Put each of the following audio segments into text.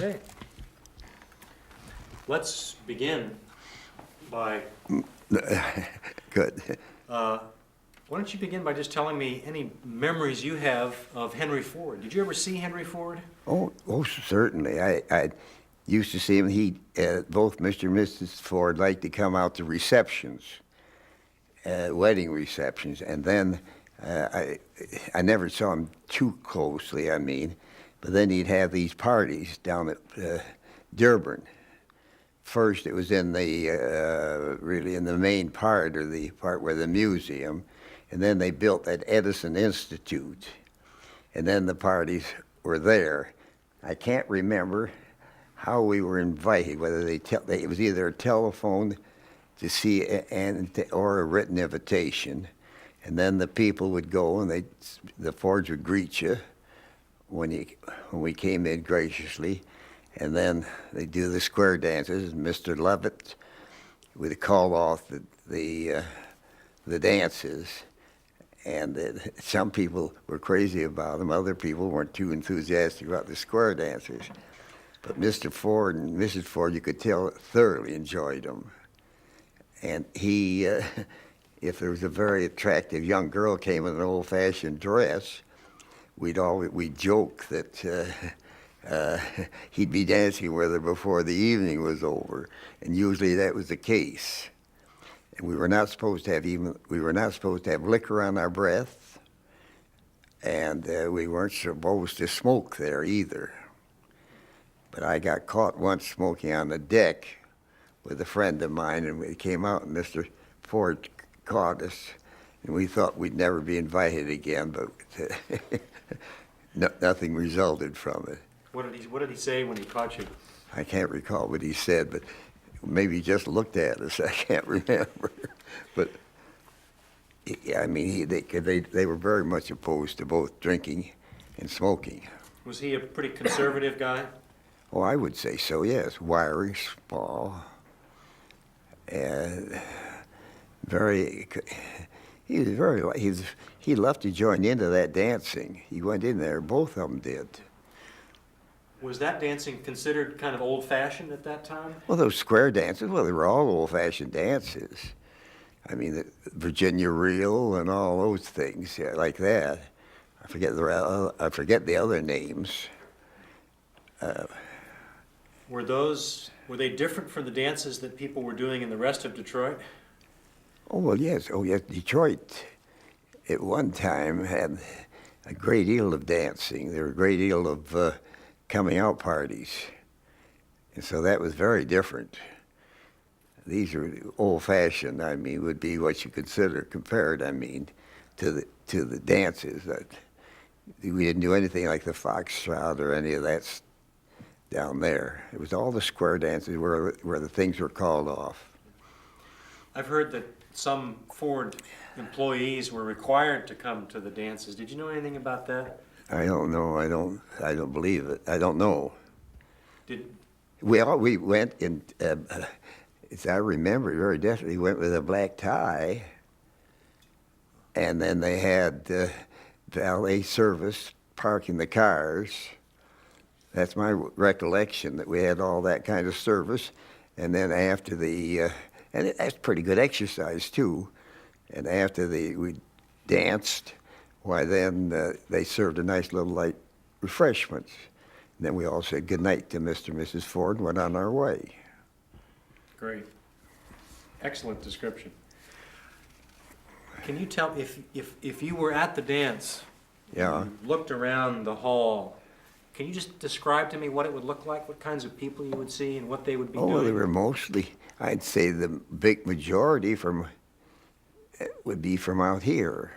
Okay. Let's begin by, Good. why don't you begin by just telling me any memories you have of Henry Ford? Did you ever see Henry Ford? Oh, certainly. I used to see him. Both Mr. and Mrs. Ford liked to come out to receptions, wedding receptions, and then I never saw him too closely. But then he'd have these parties down at Dearborn. First, it was in the really in the main part, or the part where the museum, and then they built that Edison Institute, and then the parties were there. I can't remember how we were invited, whether it was either a telephone to see or a written invitation, and then the people would go and the Fords would greet you when we came in graciously. And then they do the square dances. And Mr. Levitt would call off the dances, and some people were crazy about them. Other people weren't too enthusiastic about the square dancers. But Mr. Ford and Mrs. Ford, you could tell, thoroughly enjoyed them. And he, if there was a very attractive young girl came in an old-fashioned dress, we'd joke that. He'd be dancing with her before the evening was over, and usually that was the case. And we were not supposed to have liquor on our breath, and we weren't supposed to smoke there either. But I got caught once smoking on the deck with a friend of mine, and we came out, and Mr. Ford caught us, and we thought we'd never be invited again, but nothing resulted from it. What did he say when he caught you? I can't recall what he said, but maybe he just looked at us. I can't remember. But they were very much opposed to both drinking and smoking. Was he a pretty conservative guy? Oh, I would say so. Yes, wiry, small, and very. He loved to join into that dancing. He went in there. Both of them did. Was that dancing considered kind of old-fashioned at that time? Well, those square dances, they were all old-fashioned dances. The Virginia Reel and all those things like that. I forget the other names. Were they different from the dances that people were doing in the rest of Detroit? Oh, well, yes. Oh, yes. Detroit at one time had a great deal of dancing. There were a great deal of coming out parties, and so that was very different. These are old-fashioned. Would be what you compared. To the dances. That we didn't do anything like the foxtrot or any of that down there. It was all the square dances where the things were called off. I've heard that some Ford employees were required to come to the dances. Did you know anything about that? I don't know. I don't believe it. I don't know. We went in. As I remember very definitely, went with a black tie, and then they had valet service parking the cars. That's my recollection, that we had all that kind of service, and then after that's pretty good exercise too. And after we danced. Why, then they served a nice little light refreshments. And then we all said good night to Mr. and Mrs. Ford and went on our way. Great. Excellent description. Can you tell if you were at the dance, Yeah. you looked around the hall, can you just describe to me what it would look like, what kinds of people you would see and what they would be doing? Oh, they were mostly, I'd say the big majority would be from out here.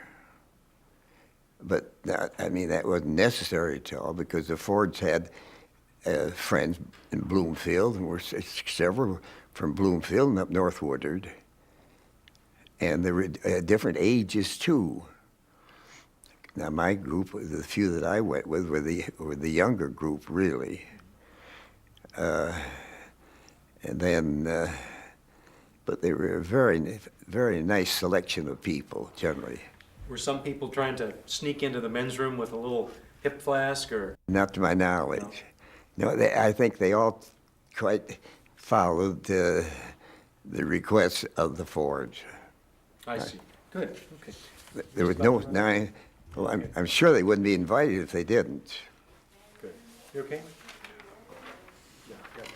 But that wasn't necessary at all, because the Fords had friends in Bloomfield, and were several from Bloomfield and up North Woodard. And there were different ages too. Now my group, the few that I went with, were the younger group really. And then, but they were a very, very nice selection of people generally. Were some people trying to sneak into the men's room with a little hip flask, or? Not to my knowledge. No, I think they all quite followed the requests of the Fords. I see. Good, okay. There was Just no, about nine, well, Okay. I'm sure they wouldn't be invited if they didn't. Good. You okay? Yeah, got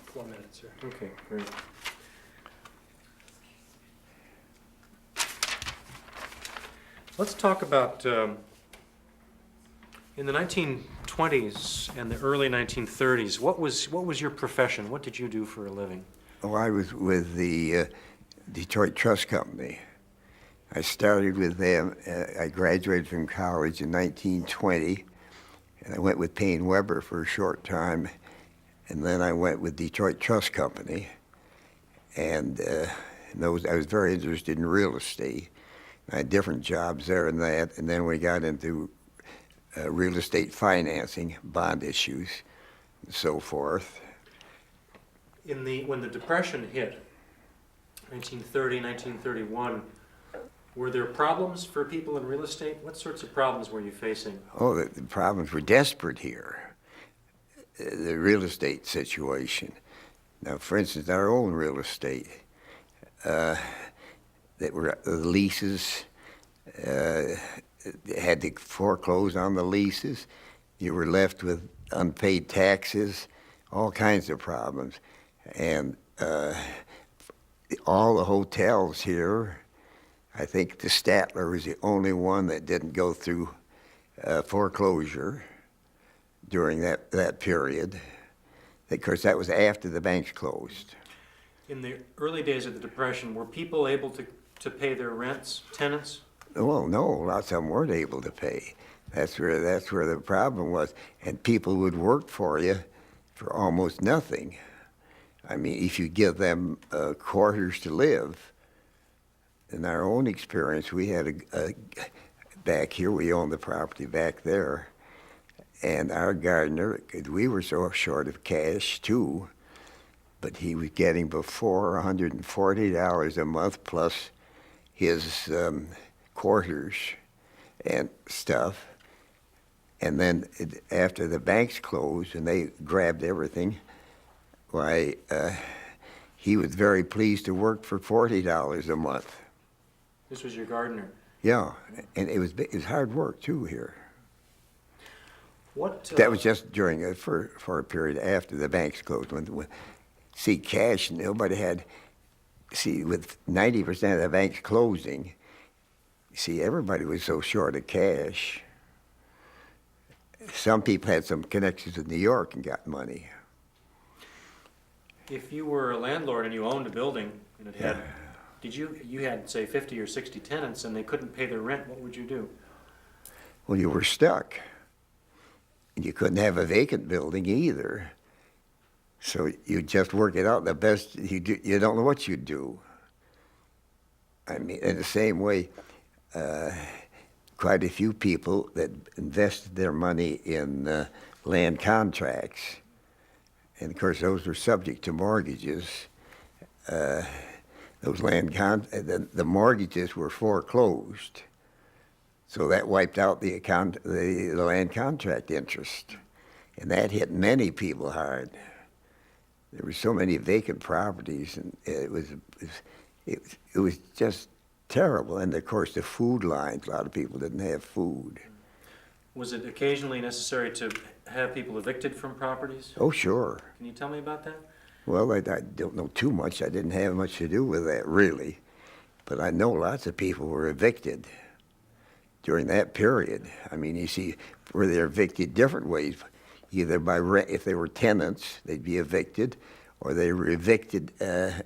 4 minutes here. Okay, great. Let's talk about, in the 1920s and the early 1930s, what was your profession? What did you do for a living? Oh, I was with the Detroit Trust Company. I started with them. I graduated from college in 1920, and I went with Payne Weber for a short time, and then I went with Detroit Trust Company. And I was very interested in real estate. I had different jobs there and that, and then we got into real estate financing, bond issues, and so forth. When the Depression hit, 1930, 1931, were there problems for people in real estate? What sorts of problems were you facing? Oh, the problems were desperate here. The real estate situation. Now, for instance, our own real estate, that were the leases, had to foreclose on the leases. You were left with unpaid taxes, all kinds of problems. And all the hotels here, I think the Statler was the only one that didn't go through foreclosure during that period. Of course, that was after the banks closed. In the early days of the Depression, were people able to pay their rents, tenants? Well, no, lots of them weren't able to pay. That's where the problem was. And people would work for you for almost nothing. I mean, if you give them quarters to live. In our own experience, we had back here, we owned the property back there, and our gardener, we were so short of cash too, but he was getting before $140 a month plus his quarters and stuff. And then after the banks closed and they grabbed everything, why, he was very pleased to work for $40 a month. This was your gardener. Yeah, and it was hard work too here. What? That was just during for a period after the banks closed. See, cash, nobody had. See, with 90% of the banks closing, see, everybody was so short of cash. Some people had some connections with New York and got money. If you were a landlord and you owned a building and it had, you had say 50 or 60 tenants and they couldn't pay their rent, what would you do? Well, you were stuck. And you couldn't have a vacant building either. So you just work it out the best you do. You don't know what you'd do. I mean, in the same way, quite a few people that invested their money in land contracts, and of course those were subject to mortgages. Those the mortgages were foreclosed, so that wiped out the land contract interest, and that hit many people hard. There were so many vacant properties, and it was just terrible. And of course, the food lines, a lot of people didn't have food. Was it occasionally necessary to have people evicted from properties? Oh, sure. Can you tell me about that? Well, I don't know too much. I didn't have much to do with that, really. But I know lots of people were evicted during that period. I mean, you see, where they're evicted different ways. Either by rent, if they were tenants, they'd be evicted, or they were evicted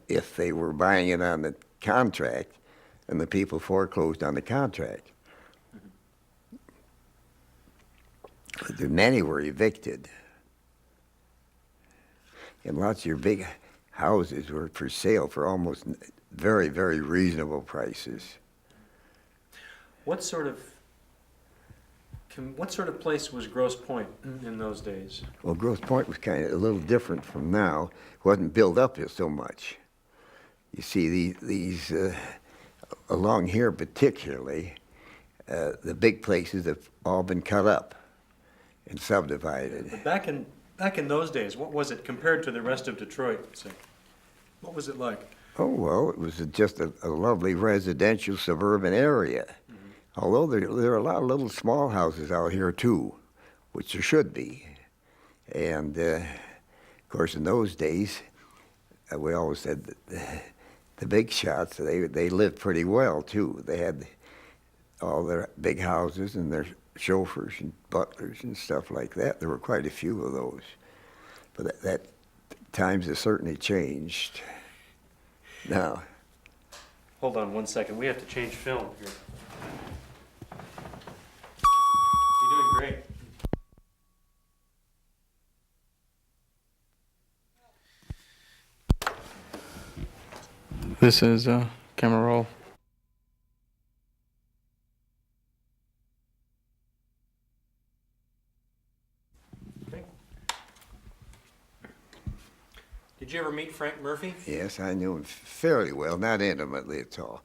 if they were buying it on the contract, and the people foreclosed on the contract. But many were evicted. And lots of your big houses were for sale for almost very, very reasonable prices. What sort of place was Grosse Pointe in those days? Well, Grosse Pointe was kind of a little different from now. It wasn't built up so much. You see, these along here particularly, the big places have all been cut up and subdivided. But back in Back in those days, what was it compared to the rest of Detroit, say? What was it like? Oh, well, it was just a lovely residential suburban area. Although there are a lot of little small houses out here too, which there should be. And of course, in those days, we always said that the big shots, they lived pretty well too. They had all their big houses and their chauffeurs and butlers and stuff like that. There were quite a few of those. But that times have certainly changed now. Hold on one second. We have to change film here. You're doing great. This is camera roll. Okay. Did you ever meet Frank Murphy? Yes, I knew him fairly well, not intimately at all,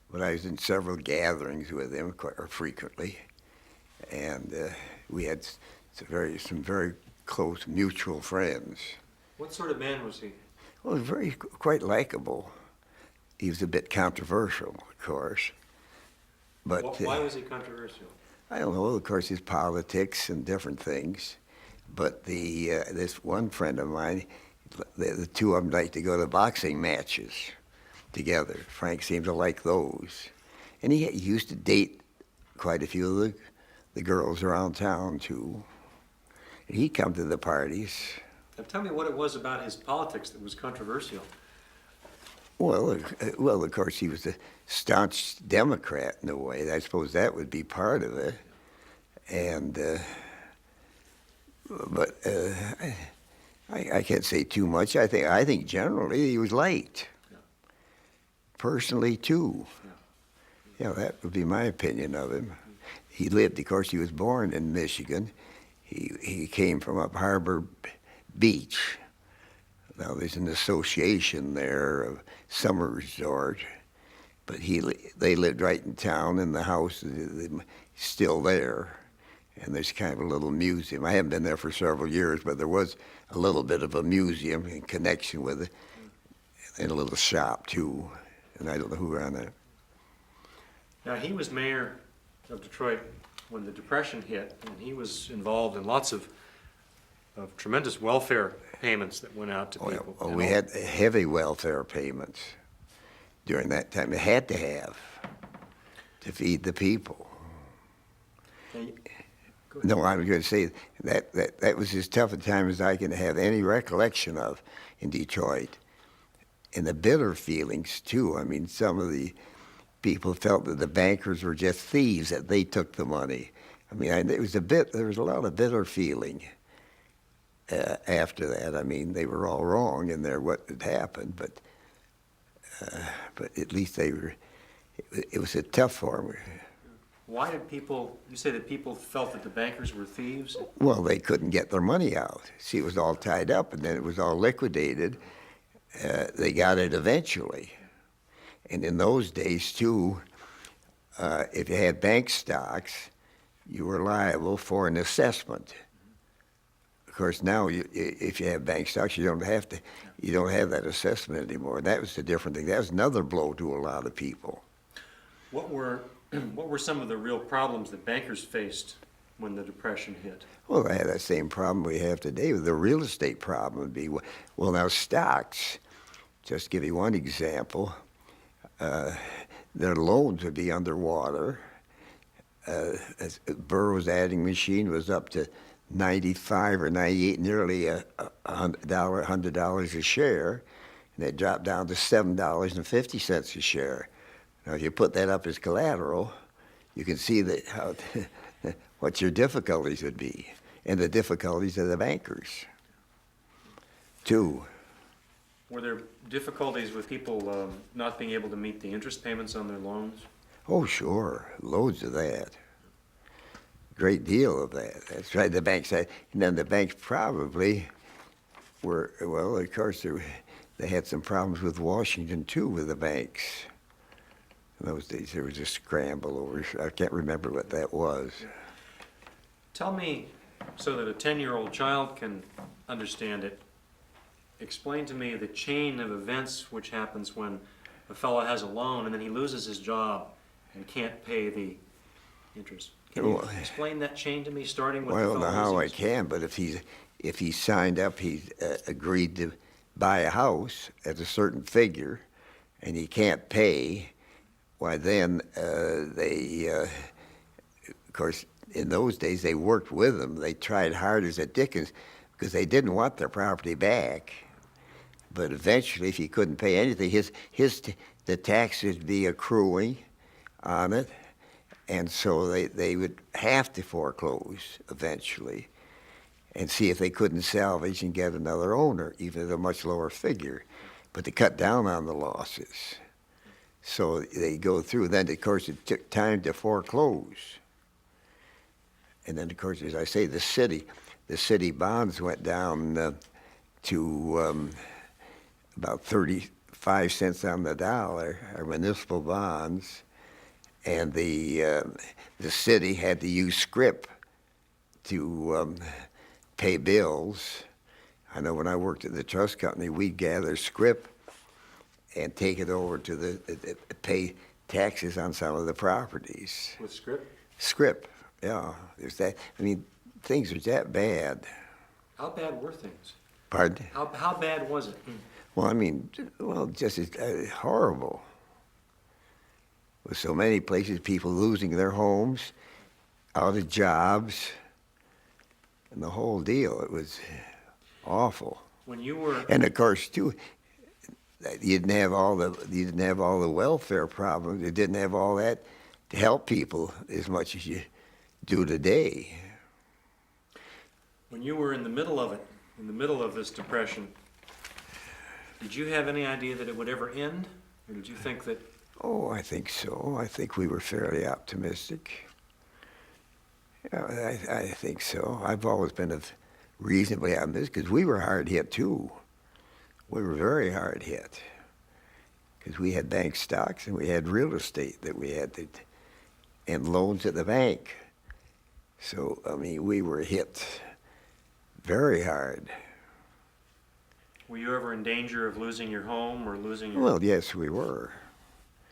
but I was in several gatherings with him quite frequently, and we had some very close mutual friends. What sort of man was he? Well, quite likable. He was a bit controversial, of course, but Why was he controversial? I don't know. Of course, his politics and different things, but this one friend of mine, the two of them like to go to boxing matches together. Frank seemed to like those. And he used to date quite a few of the girls around town, too. And he'd come to the parties. Now tell me what it was about his politics that was controversial. Well, of course, he was a staunch Democrat in a way. I suppose that would be part of it. And, but I can't say too much. I think generally he was liked. Yeah. Personally, too. Yeah, that would be my opinion of him. He lived, of course, he was born in Michigan. He came from up Harbor Beach. Now, there's an association there, of summer resort, but they lived right in town, and the house is still there. And there's kind of a little museum. I haven't been there for several years, but there was a little bit of a museum in connection with it, and a little shop, too. And I don't know who ran that. Now, he was mayor of Detroit when the Depression hit, and he was involved in lots of tremendous welfare payments that went out to people. Oh, we had heavy welfare payments during that time. It had to have to feed the people. No, I was going to say that was as tough a time as I can have any recollection of in Detroit. And the bitter feelings, too. I mean, some of the people felt that the bankers were just thieves, that they took the money. I mean, there was a lot of bitter feeling after that. I mean, they were all wrong in what had happened, but at least it was a tough for them. Why did you say that people felt that the bankers were thieves? Well, they couldn't get their money out. See, it was all tied up, and then it was all liquidated. They got it eventually. And in those days, too, if you had bank stocks, you were liable for an assessment. Of course, now if you have bank stocks, you don't have that assessment anymore. That was a different thing. That was another blow to a lot of people. What were some of the real problems that bankers faced when the Depression hit? Well, they had that same problem we have today. The real estate problem would be, well, now stocks, just to give you one example, their loans would be underwater. Burroughs' adding machine was up to 95 or 98, nearly $100 a share, and it dropped down to $7.50 a share. Now, if you put that up as collateral, you can see what your difficulties would be, and the difficulties of the bankers, too. Were there difficulties with people not being able to meet the interest payments on their loans? Oh, sure, loads of that. Great deal of that. That's right. The banks had, and then the banks probably were, well, of course, they had some problems with Washington, too, with the banks. In those days, there was a scramble over, I can't remember what that was. Tell me, so that a 10-year-old child can understand it, explain to me the chain of events which happens when a fellow has a loan and then he loses his job and can't pay the interest. Can you Well, explain that chain to me, starting with Well, I the don't know fellow how I losing his can, but if he's signed up, he's agreed to buy a house at a certain figure, and he can't pay, why then of course, in those days they worked with him. They tried hard as a Dickens because they didn't want their property back. But eventually, if he couldn't pay anything, the taxes would be accruing on it, and so they would have to foreclose eventually and see if they couldn't salvage and get another owner, even at a much lower figure, but to cut down on the losses. So they go through. Then, of course, it took time to foreclose. And then, of course, as I say, the city bonds went down to about 35 cents on the dollar, our municipal bonds, and the city had to use scrip to pay bills. I know when I worked at the trust company, we'd gather scrip and take it over to pay taxes on some of the properties. with script? Scrip, yeah. There's that. I mean, things are that bad. How bad were things? Pardon? How bad was it? Well, I mean, just horrible. With so many places, people losing their homes, out of jobs, and the whole deal. It was awful. When you were And of course, too, you didn't have all the welfare problems. You didn't have all that to help people as much as you do today. when you were in the middle of it, in the middle of this depression, did you have any idea that it would ever end, or did you think that? Oh, I think so. I think we were fairly optimistic. Yeah, I think so. I've always been reasonably optimistic because we were hard hit too. We were very hard hit because we had bank stocks and we had real estate that we had to, and loans at the bank. So, I mean, we were hit very hard. Were you ever in danger of losing your home or losing your? Well, yes, we were.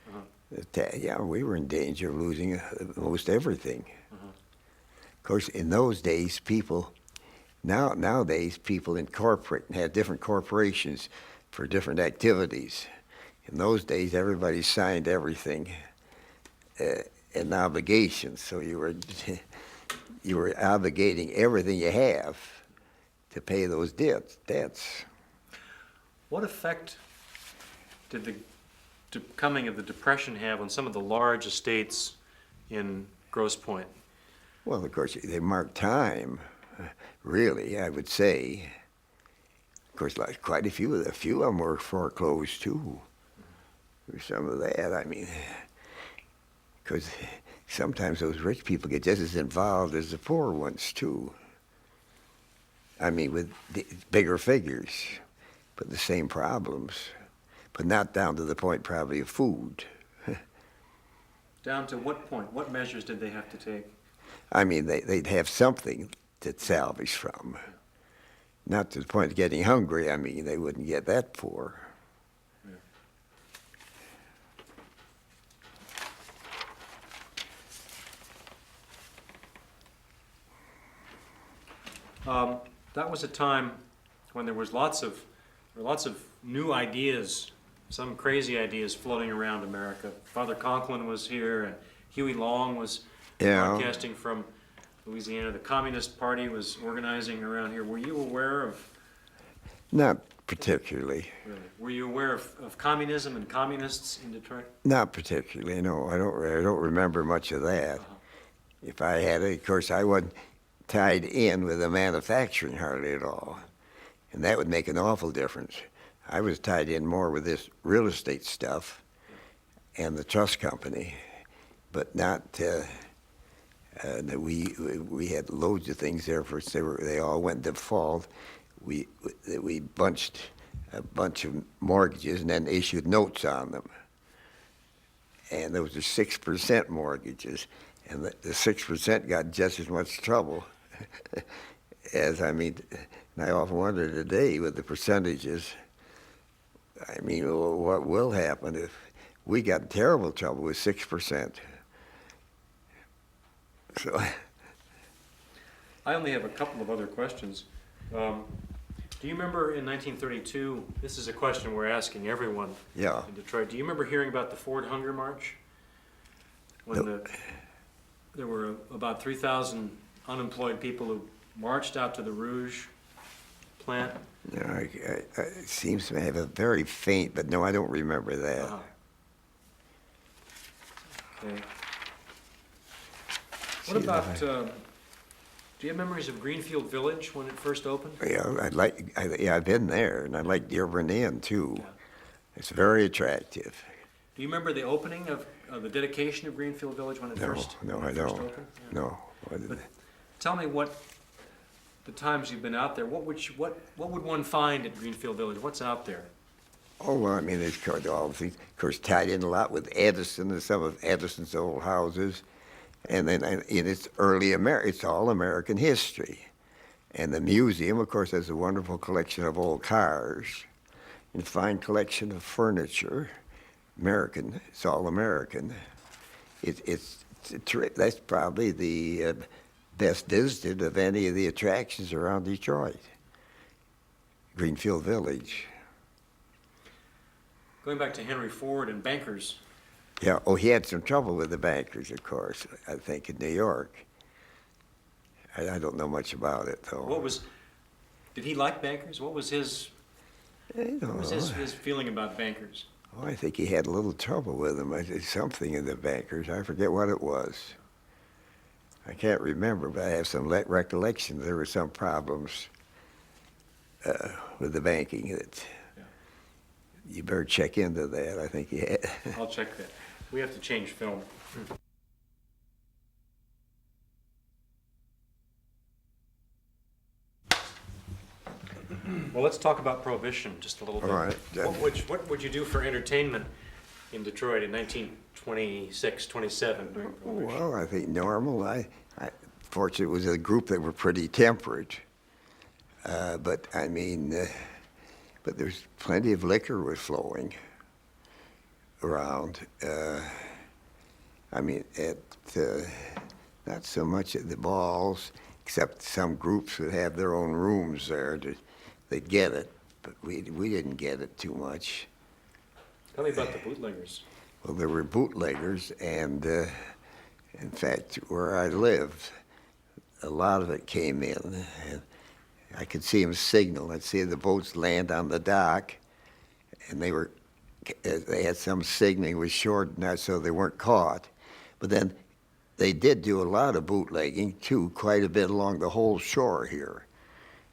Uh-huh. Yeah, we were in danger of losing most everything. Uh-huh. Of course, in those days, nowadays, people incorporate and have different corporations for different activities. In those days, everybody signed everything an obligation, so you were obligating everything you have to pay those debts. What effect did the coming of the Depression have on some of the large estates in Grosse Pointe? Well, of course, they marked time, really, I would say. Of course, like quite a few of them were foreclosed, too. There's some of that, I mean, because sometimes those rich people get just as involved as the poor ones, too. I mean, with bigger figures, but the same problems, but not down to the point probably of food. Down to what point? What measures did they have to take? I mean, they'd have something to salvage from. Not to the point of getting hungry. I mean, they wouldn't get that poor. That was a time when there was lots of new ideas, some crazy ideas floating around America. Father Conklin was here, and Huey Long was broadcasting from Louisiana. The Communist Party was organizing around here. Were you aware of? Not particularly. Really? Were you aware of communism and communists in Detroit? Not particularly. No, I don't remember much of that. If I had it, of course, I wasn't tied in with the manufacturing hardly at all, and that would make an awful difference. I was tied in more with this real estate stuff and the trust company, but not. We had loads of things there. First, they all went default. We bunched a bunch of mortgages and then issued notes on them, and those are 6% mortgages, and the 6% got just as much trouble as And I often wonder today with the percentages, I mean, what will happen if we got in terrible trouble with 6%? So, I only have a couple of other questions. Do you remember in 1932, this is a question we're asking everyone yeah. in Detroit, do you remember hearing about the Ford Hunger March? When there were about 3,000 unemployed people who marched out to the Rouge plant? No, it seems to have a very faint, but no, I don't remember that. Uh-huh. Okay. What See, about, do you have memories of Greenfield Village when it first opened? Yeah, I've been there, and I like Dearborn Inn too. Yeah. It's very attractive. Do you remember the opening of the dedication of Greenfield Village when it No, first no, when I it first don't. opened? Yeah. No. But tell me what the times you've been out there. What would one find at Greenfield Village? What's out there? Oh, well, I mean, it's all things, of course, tied in a lot with Edison and some of Edison's old houses. And then in its early it's all American history. And the museum, of course, has a wonderful collection of old cars and a fine collection of furniture. American, it's all American. That's probably the best visited of any of the attractions around Detroit. Greenfield Village. Going back to Henry Ford and bankers, Yeah, oh, he had some trouble with the bankers, of course, I think, in New York. I don't know much about it, though. did he like bankers? What was his feeling about bankers? Oh, I think he had a little trouble with them. I did something in the bankers. I forget what it was. I can't remember, but I have some recollection. There were some problems with the banking that you better check into that. I think he had. I'll check that. We have to change film. Well, let's talk about Prohibition just a little bit. All right. What would you do for entertainment in Detroit in 1926, 27 during Prohibition? Well, I think normal. Fortunately, it was a group that were pretty temperate. But I mean, but there's plenty of liquor was flowing around. I mean, not so much at the balls, except some groups would have their own rooms there. They'd get it, but we didn't get it too much. Tell me about the bootleggers. Well, there were bootleggers, and in fact, where I lived, a lot of it came in. And I could see them signal. I'd see the boats land on the dock, and they had some signaling was shortened out so they weren't caught. But then they did do a lot of bootlegging too, quite a bit along the whole shore here.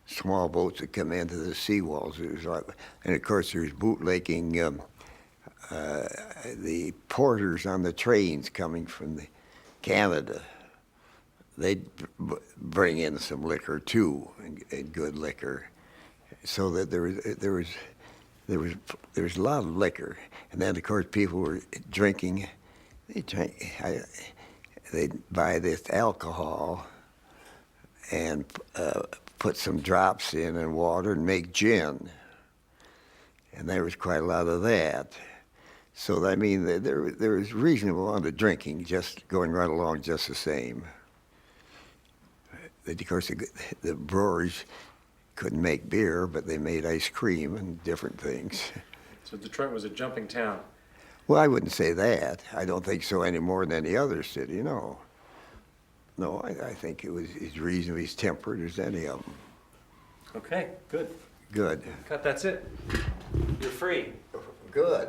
Small boats that come into the seawalls. It was like, and of course, there's bootlegging. The porters on the trains coming from Canada, they'd bring in some liquor too, and good liquor, so that there was a lot of liquor, and then of course people were drinking. They'd buy this alcohol and put some drops in water and make gin, and there was quite a lot of that. So I mean, there was reasonable amount of drinking, just going right along just the same. Of course, the breweries couldn't make beer, but they made ice cream and different things. So Detroit was a jumping town. Well, I wouldn't say that. I don't think so any more than any other city, no. No, I think it was as reasonably as temperate as any of them. Okay, good. Good. Cut, that's it. You're free. Good.